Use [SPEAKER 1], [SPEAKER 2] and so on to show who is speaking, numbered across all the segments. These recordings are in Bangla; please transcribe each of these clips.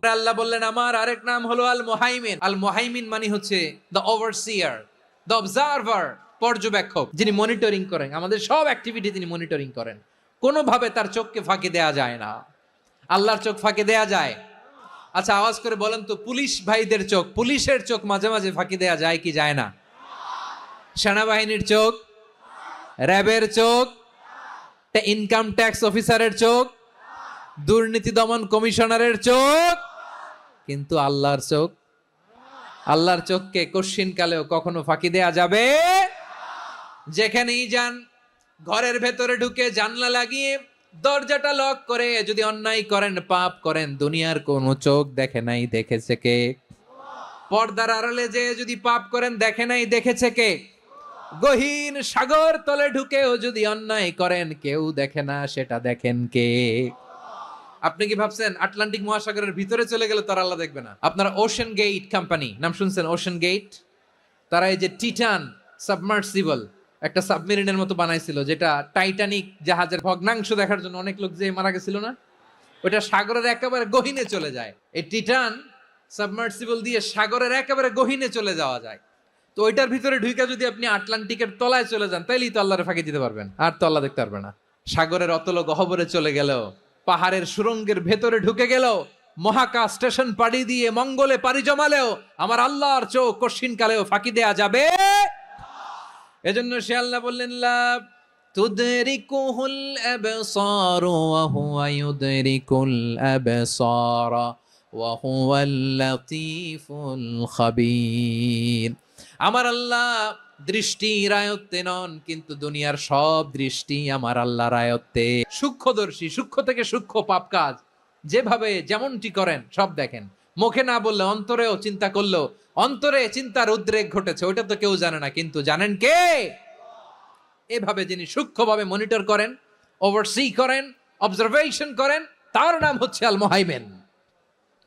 [SPEAKER 1] আল্লাহ বললেন আমার আরেক নাম হলো আল মুহাইমিন। আল মুহাইমিন মানে হচ্ছে দ্য ওভারসিয়ার, দ্য অবজারভার, পর্যবেক্ষক, যিনি মনিটরিং করেন, আমাদের সব অ্যাক্টিভিটি তিনি মনিটরিং করেন। কোনোভাবে তার চোখকে ফাঁকি দেয়া যায় না। আল্লাহর চোখ ফাঁকি দেয়া যায়? আচ্ছা আওয়াজ করে বলেন তো, পুলিশ ভাইদের চোখ, পুলিশের চোখ মাঝে মাঝে ফাঁকি দেয়া যায় কি যায় না? সেনাবাহিনীর চোখ, র্যাবের চোখ, ইনকাম ট্যাক্স অফিসারের চোখ, দুর্নীতি দমন কমিশনারের চোখ, কিন্তু আল্লাহর চোখ, আল্লাহর চোখকে কশ্চিন কালেও কখনো ফাঁকি দেয়া যাবে? যেখানেই যান, ঘরের ভেতরে ঢুকে জানলা লাগিয়ে দরজাটা লক করে যদি অন্যায় করেন, পাপ করেন, দুনিয়ার কোনো চোখ দেখে নাই, দেখেছে কে? পর্দার আড়ালে যে যদি পাপ করেন, দেখে নাই, দেখেছে কে? গহীন সাগর তলে ঢুকেও যদি অন্যায় করেন, কেউ দেখে না, সেটা দেখেন কে? আপনি কি ভাবছেন আটলান্টিক মহাসাগরের ভিতরে চলে গেলে তারা আল্লাহ দেখবে না? আপনারা ওশেন গেট কোম্পানি নাম শুনছেন? ওশেন গেট, তারা এই যে টিটান সাবমার্সিবল একটা সাবমেরিনের মতো বানাইছিল, যেটা টাইটানিক জাহাজের ভগ্নাংশ দেখার জন্য অনেক লোক যে মারা গেছিল না, ওটা সাগরের একেবারে গহীনে চলে যায়। এই টিটান সাবমার্সিবল দিয়ে সাগরের একেবারে গহীনে চলে যাওয়া যায়। তো ওইটার ভিতরে ঢুকে যদি আপনি আটলান্টিকের তলায় চলে যান, তাইলেই তো আল্লাহরে ফাঁকি দিতে পারবেন, আর তো আল্লাহ দেখতে পারবে না। সাগরের অতল গহ্বরে চলে গেলেও, পাহাড়ের সুরঙ্গের ভেতরে ঢুকে গেলেও, মহাকাশ স্টেশন পাড়ি দিয়ে মঙ্গলে পাড়ি জমালেও আমার আল্লাহর চোখ কশ্চিন কালেও ফাঁকি দেয়া যাবে? এজন্য সে আল্লাহ বললেন লা তুদরিকুহুল আবসার ওয়া হুয়া ইউদরিকুল আবসার ওয়া হুয়াল লাতীফুল খাবীর। আমার আল্লাহ দৃষ্টির আয়ত্তে নন, কিন্তু দুনিয়ার সব দৃষ্টি আমার আল্লাহর আয়ত্তে। সূক্ষ্মদর্শী, সূক্ষ্ম থেকে সূক্ষ্ম পাপ কাজ যেভাবে যেমনটি করেন সব দেখেন। মুখে না বললে অন্তরেও চিন্তা করলেও, অন্তরে চিন্তার উদ্রেক ঘটেছে, ওইটা তো কেউ জানে না, কিন্তু জানেন কে? এভাবে যিনি সূক্ষ্মভাবে মনিটর করেন, ওভারসি করেন, অবজারভেশন করেন, তার নাম হচ্ছে আল মুহাইমিন,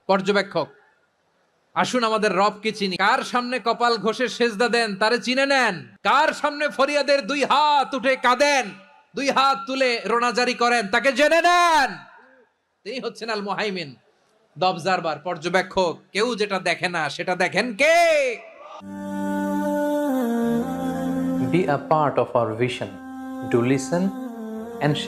[SPEAKER 1] পর্যবেক্ষক। আসুন আমাদের রবকে চিনি। কার সামনে কপাল ঘষে সেজদা দেন তারে চিনে নেন। কার সামনে ফরিয়াদের দুই হাত উঠে কাঁদেন, দুই হাত তুলে রোনাজারি করেন, তাকে জেনে নেন। তিনি হচ্ছেন আল মুহাইমিন, দ্য অবজারভার, পর্যবেক্ষক। কেউ যেটা দেখে না সেটা দেখেন কে?
[SPEAKER 2] Be a part of our vision. Do listen and